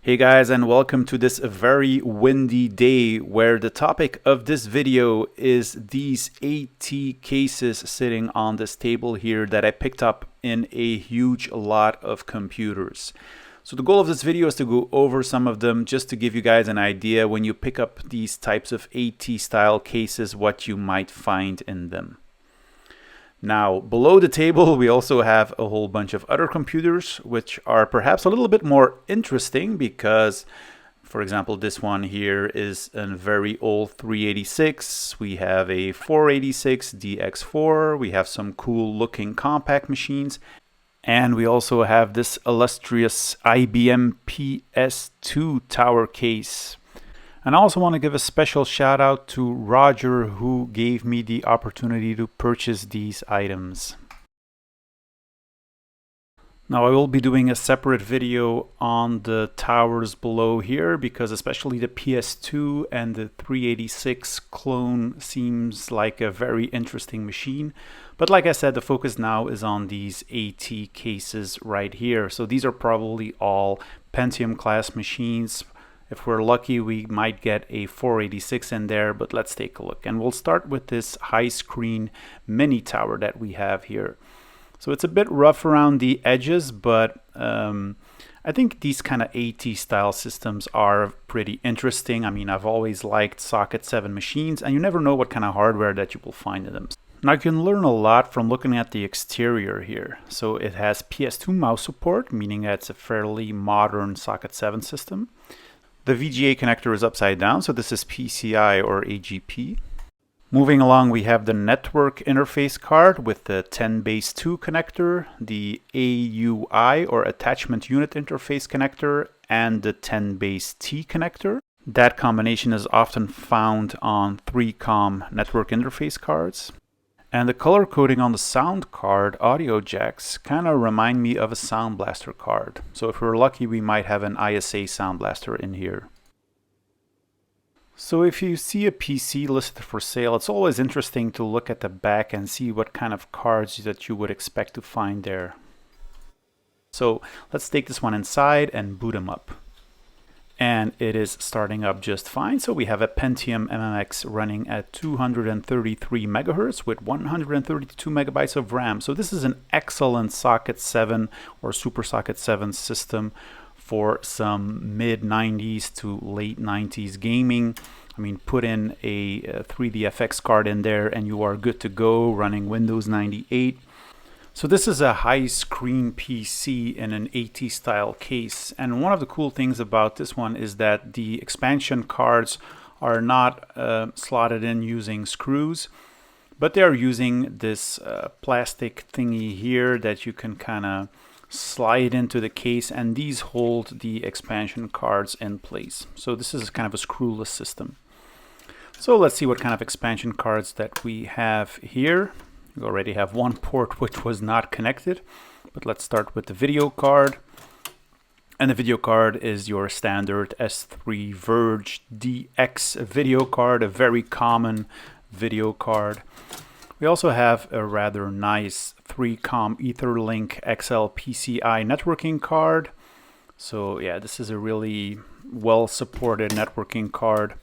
Hey guys, and welcome to this very windy day where the topic of this video is these AT cases sitting on this table here that I picked up in a huge lot of computers. So the goal of this video is to go over some of them just to give you guys an idea when you pick up these types of AT style cases what you might find in them. Now, below the table, we also have a whole bunch of other computers, which are perhaps a little bit more interesting because, for example, this one here is a very old 386. We have a 486 DX4. We have some cool looking compact machines. And we also have this illustrious IBM PS2 tower case. And I also want to give a special shout out to Roger, who gave me the opportunity to purchase these items. Now I will be doing a separate video on the towers below here because especially the PS2 and the 386 clone seems like a very interesting machine. But like I said, the focus now is on these AT cases right here. So these are probably all Pentium class machines. If we're lucky, we might get a 486 in there, but let's take a look. And we'll start with this Highscreen mini tower that we have here. So it's a bit rough around the edges, but I think these kind of AT style systems are pretty interesting. I mean, I've always liked socket 7 machines, and you never know what kind of hardware that you will find in them. Now you can learn a lot from looking at the exterior here. So it has PS2 mouse support, meaning that it's a fairly modern socket 7 system. The VGA connector is upside down, so this is PCI or AGP. Moving along, we have the network interface card with the 10BASE2 connector, the AUI or attachment unit interface connector, and the 10BASE-T connector. That combination is often found on 3COM network interface cards. And the color coding on the sound card audio jacks kind of remind me of a Sound Blaster card. So if we're lucky, we might have an ISA Sound Blaster in here. So if you see a PC listed for sale, it's always interesting to look at the back and see what kind of cards that you would expect to find there. So let's take this one inside and boot them up. And it is starting up just fine. So we have a Pentium MMX running at 233 megahertz with 132 megabytes of RAM. So this is an excellent socket 7 or super socket 7 system for some mid 90s to late 90s gaming. I mean, put in a 3DFX card in there and you are good to go running Windows 98. So this is a Highscreen PC in an AT style case, and one of the cool things about this one is that the expansion cards are not slotted in using screws, but they are using this plastic thingy here that you can kind of slide into the case, and these hold the expansion cards in place. So this is kind of a screwless system. So let's see what kind of expansion cards that we have here. We already have one port which was not connected, but let's start with the video card. And the video card is your standard S3 Verge DX video card, a very common video card. We also have a rather nice 3COM Etherlink XL PCI networking card. So yeah, this is a really well supported networking card.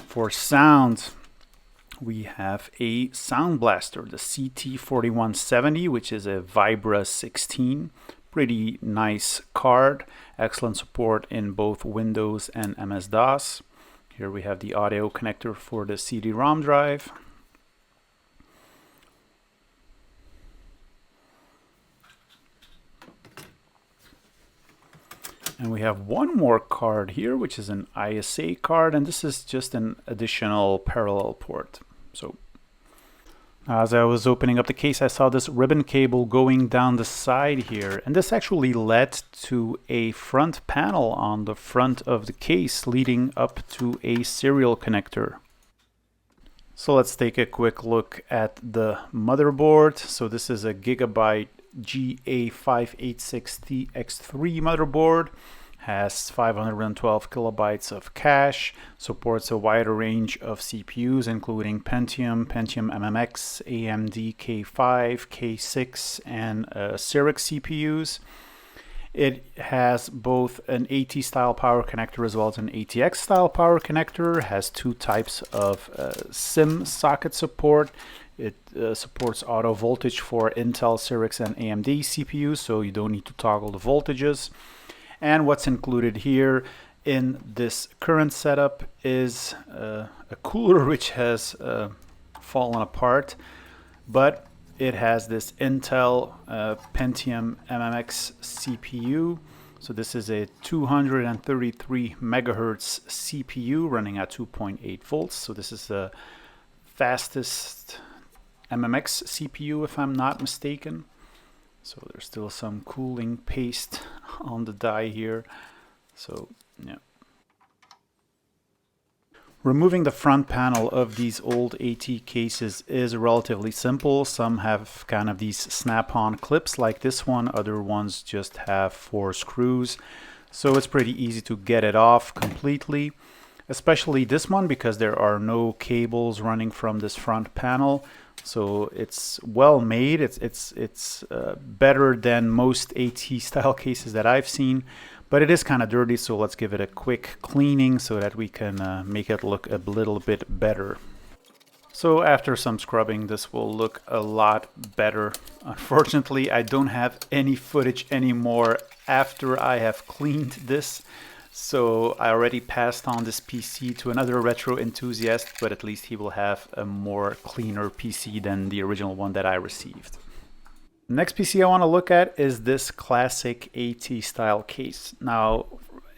For sound, we have a Sound Blaster, the CT4170, which is a Vibra 16. Pretty nice card. Excellent support in both Windows and MS-DOS. Here we have the audio connector for the CD-ROM drive. And we have one more card here, which is an ISA card, and this is just an additional parallel port. So as I was opening up the case, I saw this ribbon cable going down the side here, and this actually led to a front panel on the front of the case leading up to a serial connector. So let's take a quick look at the motherboard. So this is a Gigabyte GA586TX3 motherboard. Has 512 kilobytes of cache, supports a wider range of CPUs including Pentium, Pentium MMX, AMD K5, K6, and Cyrix CPUs. It has both an AT style power connector as well as an ATX style power connector. It has two types of SIM socket support. It supports auto voltage for Intel, Cyrix, and AMD CPUs, so you don't need to toggle the voltages. And what's included here in this current setup is a cooler which has fallen apart, but it has this Intel Pentium MMX CPU. So this is a 233 megahertz CPU running at 2.8 volts. So this is the fastest MMX CPU, if I'm not mistaken. So there's still some cooling paste on the die here. So yeah. Removing the front panel of these old AT cases is relatively simple. Some have kind of these snap-on clips like this one. Other ones just have 4 screws. So it's pretty easy to get it off completely. Especially this one because there are no cables running from this front panel. So it's well made. It's better than most AT style cases that I've seen. But it is kind of dirty, so let's give it a quick cleaning so that we can make it look a little bit better. So after some scrubbing, this will look a lot better. Unfortunately, I don't have any footage anymore after I have cleaned this. So I already passed on this PC to another retro enthusiast, but at least he will have a more cleaner PC than the original one that I received. Next PC I want to look at is this classic AT style case. Now,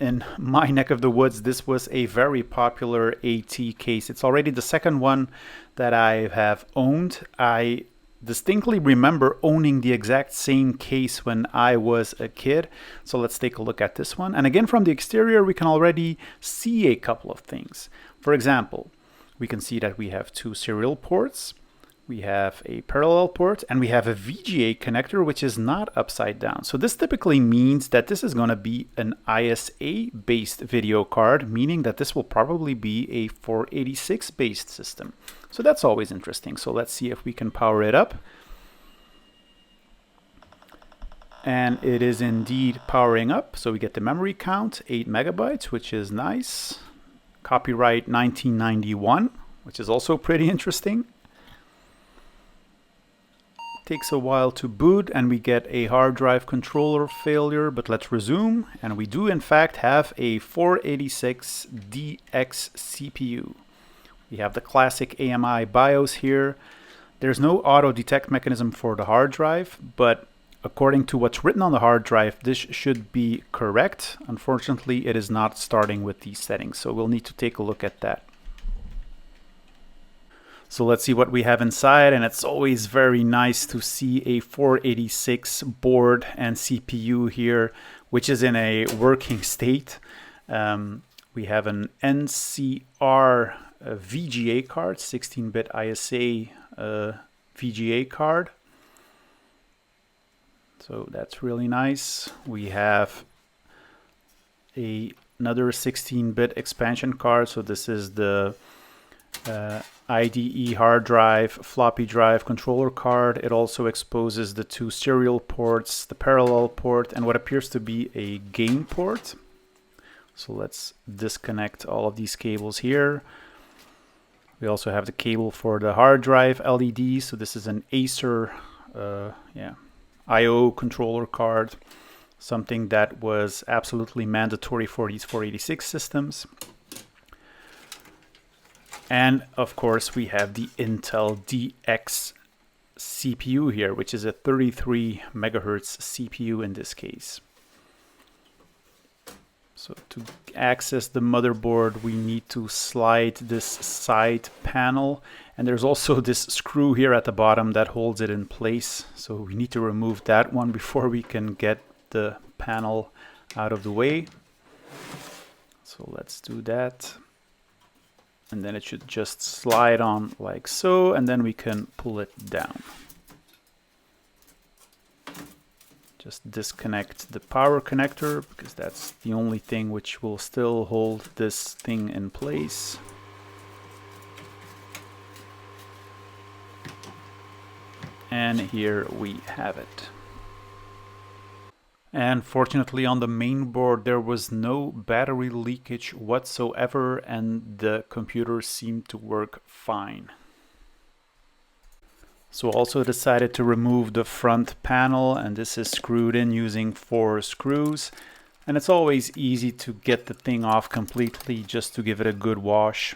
in my neck of the woods, this was a very popular AT case. It's already the second one that I have owned. I distinctly remember owning the exact same case when I was a kid. So let's take a look at this one. And again, from the exterior, we can already see a couple of things. For example, we can see that we have 2 serial ports. We have a parallel port, and we have a VGA connector, which is not upside down. So this typically means that this is going to be an ISA-based video card, meaning that this will probably be a 486-based system. So that's always interesting. So let's see if we can power it up. And it is indeed powering up. So we get the memory count, 8 megabytes, which is nice. Copyright 1991, which is also pretty interesting. Takes a while to boot and we get a hard drive controller failure, but let's resume, and we do in fact have a 486DX CPU. We have the classic AMI BIOS here. There's no auto detect mechanism for the hard drive, but according to what's written on the hard drive, this should be correct. Unfortunately, it is not starting with these settings, so we'll need to take a look at that. So let's see what we have inside, and it's always very nice to see a 486 board and CPU here, which is in a working state. We have an NCR VGA card, 16-bit ISA VGA card. So that's really nice. We have another 16-bit expansion card. So this is the IDE hard drive, floppy drive controller card. It also exposes the 2 serial ports, the parallel port, and what appears to be a game port. So let's disconnect all of these cables here. We also have the cable for the hard drive LED. So this is an Acer I/O controller card, something that was absolutely mandatory for these 486 systems. And of course, we have the Intel DX CPU here, which is a 33 megahertz CPU in this case. So to access the motherboard, we need to slide this side panel. And there's also this screw here at the bottom that holds it in place. So we need to remove that one before we can get the panel out of the way. So let's do that. And then it should just slide on like so, and then we can pull it down. Just disconnect the power connector, because that's the only thing which will still hold this thing in place. And here we have it. And fortunately on the main board there was no battery leakage whatsoever, and the computer seemed to work fine. So also decided to remove the front panel, and this is screwed in using 4 screws. And it's always easy to get the thing off completely just to give it a good wash.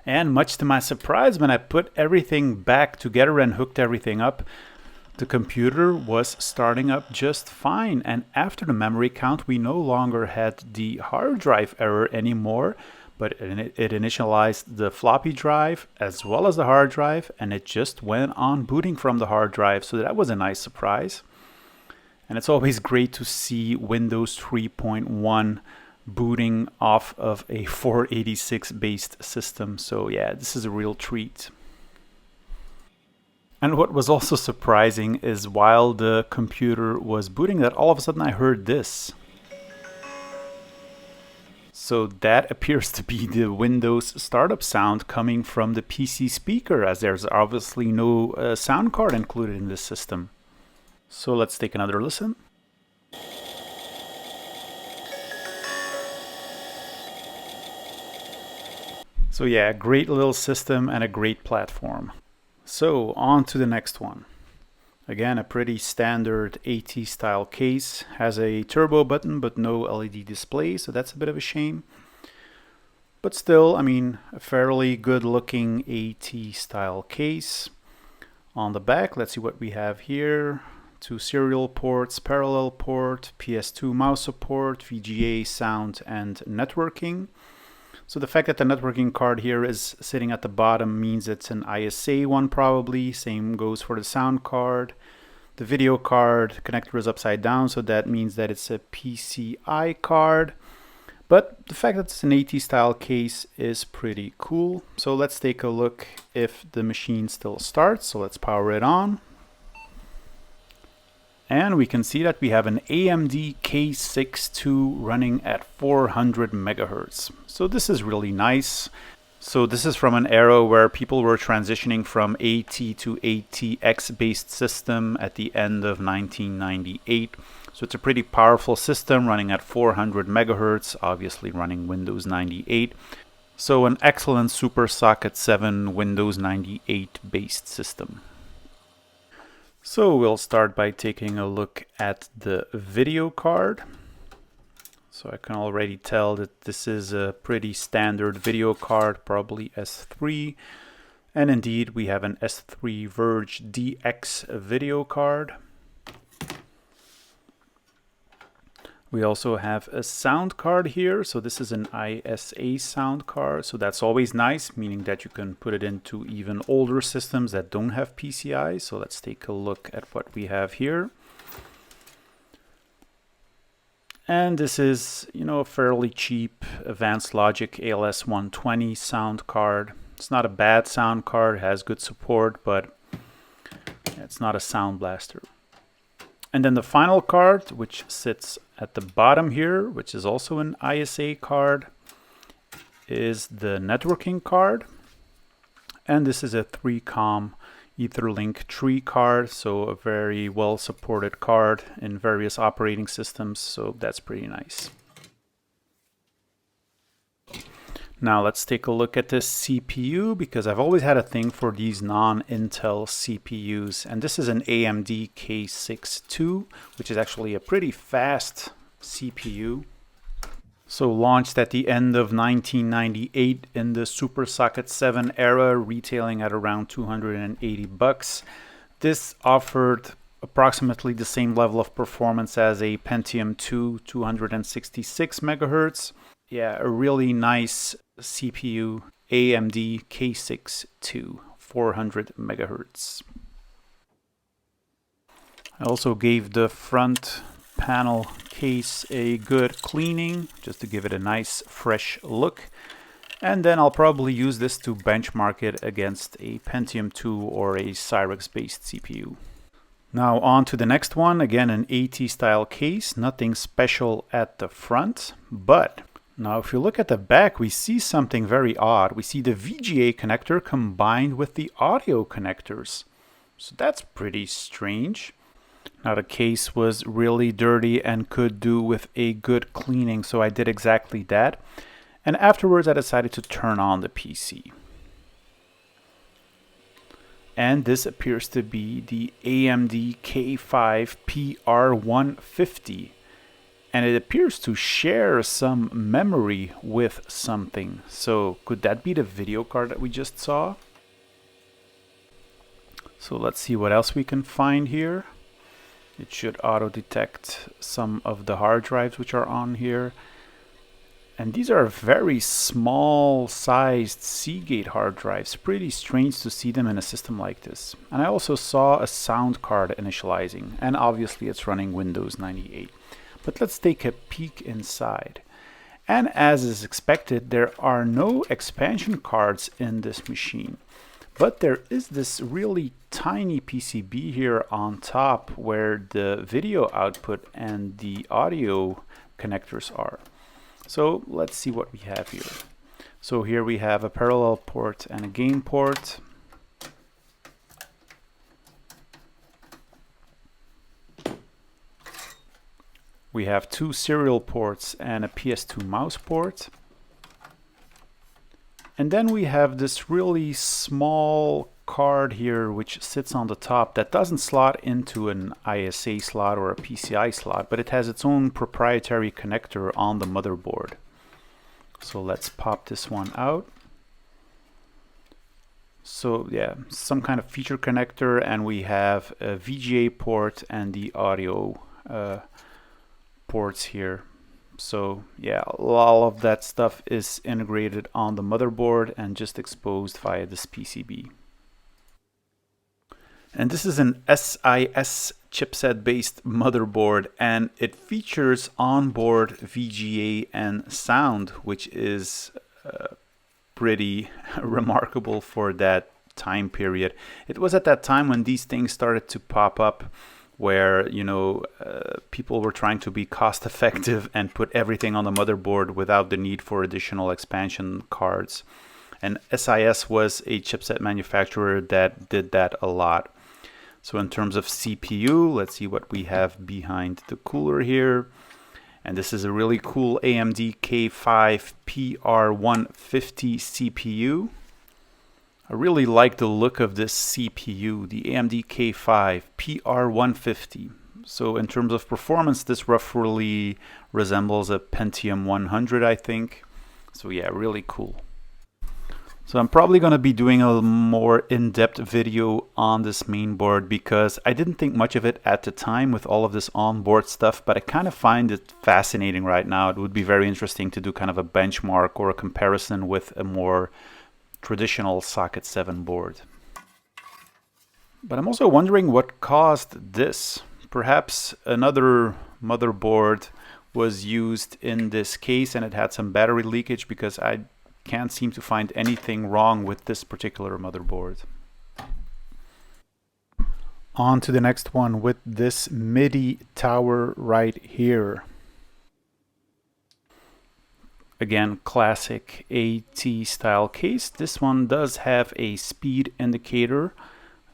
And much to my surprise, when I put everything back together and hooked everything up, the computer was starting up just fine. And after the memory count, we no longer had the hard drive error anymore, but it initialized the floppy drive as well as the hard drive, and it just went on booting from the hard drive. So that was a nice surprise. And it's always great to see Windows 3.1 booting off of a 486 based system. So yeah, this is a real treat. And what was also surprising is while the computer was booting, that all of a sudden I heard this. So that appears to be the Windows startup sound coming from the PC speaker, as there's obviously no sound card included in this system. So let's take another listen. So yeah, great little system and a great platform. So on to the next one. Again, a pretty standard AT style case. Has a turbo button but no LED display, so that's a bit of a shame. But still, I mean, a fairly good looking AT style case. On the back, let's see what we have here. 2 serial ports, parallel port, PS2 mouse support, VGA, sound, and networking. So the fact that the networking card here is sitting at the bottom means it's an ISA one probably. Same goes for the sound card. The video card connector is upside down, so that means that it's a PCI card. But the fact that it's an AT style case is pretty cool. So let's take a look if the machine still starts. So let's power it on. And we can see that we have an AMD K6-2 running at 400 megahertz. So this is really nice. So this is from an era where people were transitioning from AT to ATX based system at the end of 1998. So it's a pretty powerful system running at 400 megahertz, obviously running Windows 98. So an excellent Super Socket 7 Windows 98 based system. So we'll start by taking a look at the video card. So I can already tell that this is a pretty standard video card, probably S3. And indeed, we have an S3 Verge DX video card. We also have a sound card here. So this is an ISA sound card. So that's always nice, meaning that you can put it into even older systems that don't have PCI. So let's take a look at what we have here. And this is, you know, a fairly cheap Advanced Logic ALS 120 sound card. It's not a bad sound card, it has good support, but it's not a sound blaster. And then the final card, which sits at the bottom here, which is also an ISA card, is the networking card. And this is a 3COM Etherlink 3 card, so a very well supported card in various operating systems, so that's pretty nice. Now let's take a look at this CPU, because I've always had a thing for these non-Intel CPUs, and this is an AMD K6-2, which is actually a pretty fast CPU. So launched at the end of 1998 in the Super Socket 7 era, retailing at around 280 bucks. This offered approximately the same level of performance as a Pentium 2, 266 megahertz. Yeah, a really nice CPU, AMD K6-2, 400 megahertz. I also gave the front panel case a good cleaning just to give it a nice fresh look, and then I'll probably use this to benchmark it against a Pentium 2 or a Cyrix based CPU. Now on to the next one, again an AT style case, nothing special at the front, but now if you look at the back we see something very odd. We see the VGA connector combined with the audio connectors, so that's pretty strange. Now the case was really dirty and could do with a good cleaning, so I did exactly that. And afterwards I decided to turn on the PC. And this appears to be the AMD K5 PR150. And it appears to share some memory with something. So could that be the video card that we just saw? So let's see what else we can find here. It should auto detect some of the hard drives which are on here. And these are very small sized Seagate hard drives. Pretty strange to see them in a system like this. And I also saw a sound card initializing, and obviously it's running Windows 98. But let's take a peek inside. And as is expected, there are no expansion cards in this machine. But there is this really tiny PCB here on top where the video output and the audio connectors are. So let's see what we have here. So here we have a parallel port and a gain port. We have two serial ports and a PS2 mouse port. And then we have this really small card here which sits on the top that doesn't slot into an ISA slot or a PCI slot, but it has its own proprietary connector on the motherboard. So let's pop this one out. So yeah, some kind of feature connector, and we have a VGA port and the audio ports here. So yeah, all of that stuff is integrated on the motherboard and just exposed via this PCB. And this is an SIS chipset based motherboard, and it features onboard VGA and sound, which is pretty remarkable for that time period. It was at that time when these things started to pop up, where people were trying to be cost effective and put everything on the motherboard without the need for additional expansion cards. And SIS was a chipset manufacturer that did that a lot. So in terms of CPU, let's see what we have behind the cooler here. And this is a really cool AMD K5 PR150 CPU. I really like the look of this CPU, the AMD K5 PR150. So in terms of performance, this roughly resembles a Pentium 100, I think. So yeah, really cool. So I'm probably going to be doing a more in-depth video on this main board because I didn't think much of it at the time with all of this on-board stuff, but I kind of find it fascinating right now. It would be very interesting to do kind of a benchmark or a comparison with a more traditional socket 7 board. But I'm also wondering what caused this. Perhaps another motherboard was used in this case and it had some battery leakage, because I can't seem to find anything wrong with this particular motherboard. On to the next one with this MIDI tower right here. Again, classic AT style case. This one does have a speed indicator.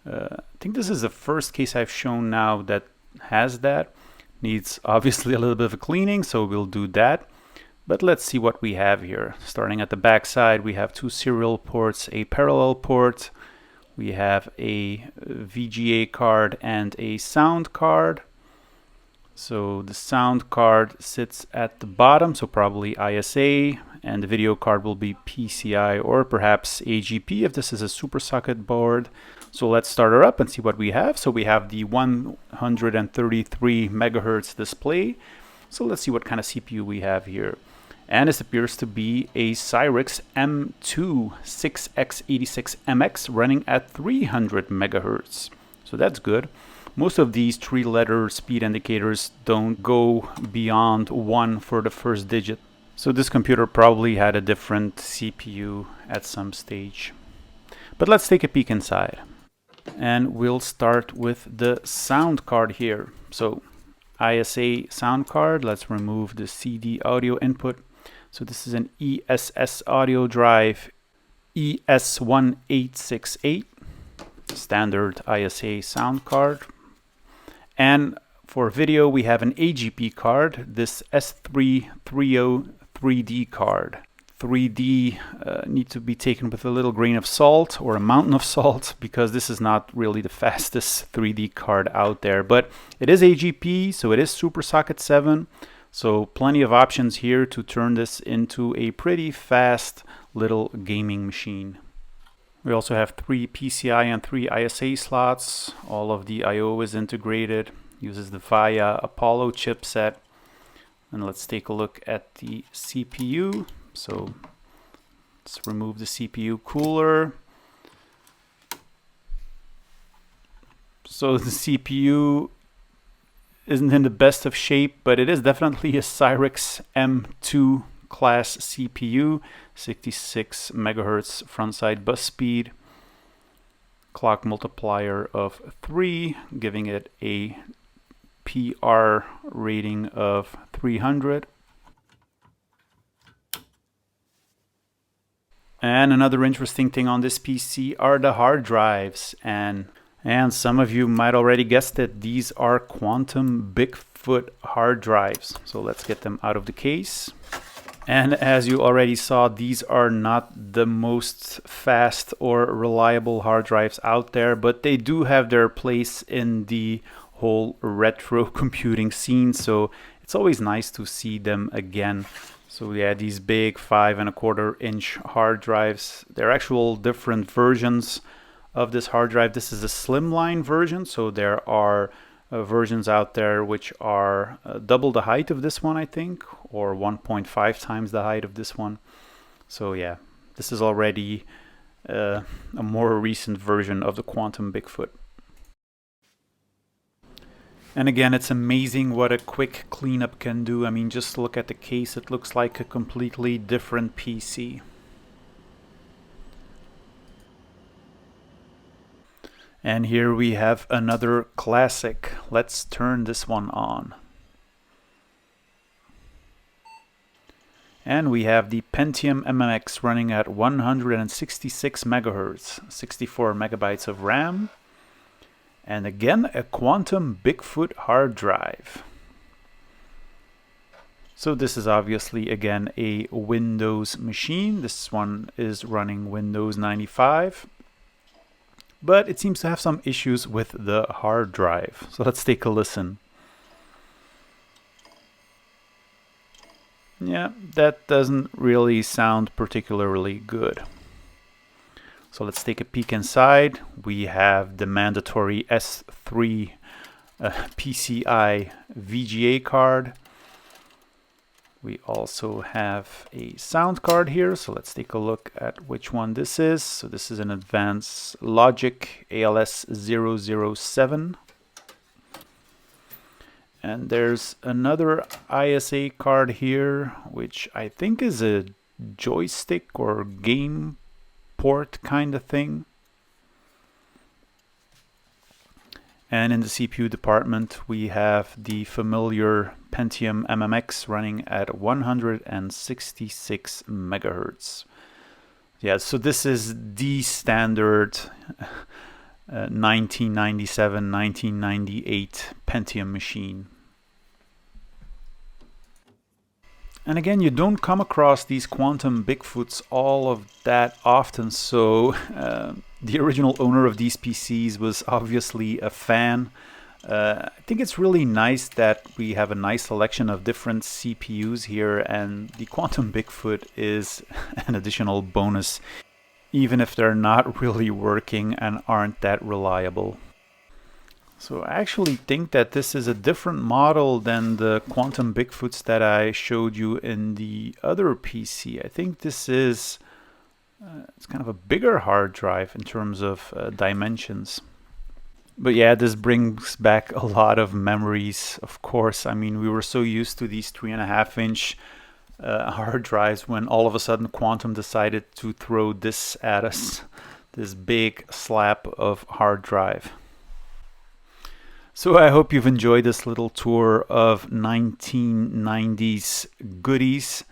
I think this is the first case I've shown now that has that. Needs obviously a little bit of a cleaning, so we'll do that. But let's see what we have here. Starting at the back side, we have two serial ports, a parallel port. We have a VGA card and a sound card. So the sound card sits at the bottom, so probably ISA, and the video card will be PCI or perhaps AGP if this is a super socket board. So let's start her up and see what we have. So we have the 133 megahertz display. So let's see what kind of CPU we have here. And this appears to be a Cyrix M2 x86 MX running at 300 megahertz. So that's good. Most of these 3-letter speed indicators don't go beyond 1 for the first digit. So this computer probably had a different CPU at some stage. But let's take a peek inside. And we'll start with the sound card here. So ISA sound card, let's remove the CD audio input. So this is an ESS audio drive ES1868, standard ISA sound card. And for video, we have an AGP card, this S330 3D card. 3D need to be taken with a little grain of salt or a mountain of salt, because this is not really the fastest 3D card out there. But it is AGP, so it is Super Socket 7. So plenty of options here to turn this into a pretty fast little gaming machine. We also have 3 PCI and 3 ISA slots. All of the I/O is integrated. Uses the VIA Apollo chipset. And let's take a look at the CPU. So let's remove the CPU cooler. So the CPU isn't in the best of shape, but it is definitely a Cyrix M2 class CPU, 66 megahertz frontside bus speed, clock multiplier of 3, giving it a PR rating of 300. And another interesting thing on this PC are the hard drives, and some of you might already guessed it, these are Quantum Bigfoot hard drives. So let's get them out of the case. And as you already saw, these are not the most fast or reliable hard drives out there, but they do have their place in the whole retro computing scene, so it's always nice to see them again. So yeah, these big 5.25-inch hard drives, they're actual different versions of this hard drive. This is a slimline version, so there are versions out there which are double the height of this one, I think, or 1.5 times the height of this one. So yeah, this is already a more recent version of the Quantum Bigfoot. And again, it's amazing what a quick cleanup can do. I mean, just look at the case. It looks like a completely different PC. And here we have another classic. Let's turn this one on. And we have the Pentium MMX running at 166 megahertz, 64 megabytes of RAM. And again, a Quantum Bigfoot hard drive. So this is obviously, again, a Windows machine. This one is running Windows 95. But it seems to have some issues with the hard drive. So let's take a listen. Yeah, that doesn't really sound particularly good. So let's take a peek inside. We have the mandatory S3 PCI VGA card. We also have a sound card here, so let's take a look at which one this is. So this is an Advanced Logic ALS007. And there's another ISA card here, which I think is a joystick or game port kind of thing. And in the CPU department, we have the familiar Pentium MMX running at 166 megahertz. Yeah, so this is the standard 1997-1998 Pentium machine. And again, you don't come across these Quantum Bigfoots all of that often, so the original owner of these PCs was obviously a fan. I think it's really nice that we have a nice selection of different CPUs here, and the Quantum Bigfoot is an additional bonus, even if they're not really working and aren't that reliable. So I actually think that this is a different model than the Quantum Bigfoots that I showed you in the other PC. I think this is it's kind of a bigger hard drive in terms of dimensions. But yeah, this brings back a lot of memories, of course. I mean, we were so used to these 3.5-inch hard drives when all of a sudden Quantum decided to throw this at us, this big slab of hard drive. So I hope you've enjoyed this little tour of 1990s goodies.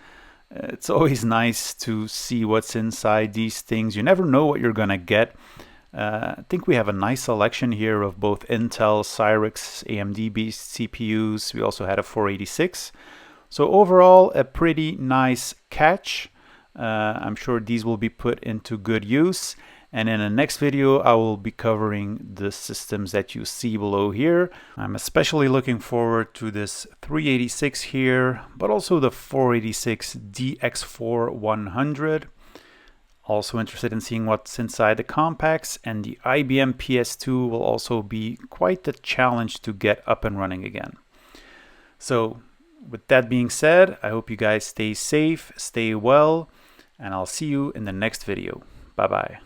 It's always nice to see what's inside these things. You never know what you're gonna get. I think we have a nice selection here of both Intel, Cyrix, AMD-based CPUs. We also had a 486. So overall, a pretty nice catch. I'm sure these will be put into good use. And in the next video, I will be covering the systems that you see below here. I'm especially looking forward to this 386 here, but also the 486 DX4 100. Also interested in seeing what's inside the compacts, and the IBM PS2 will also be quite the challenge to get up and running again. So with that being said, I hope you guys stay safe, stay well, and I'll see you in the next video. Bye-bye.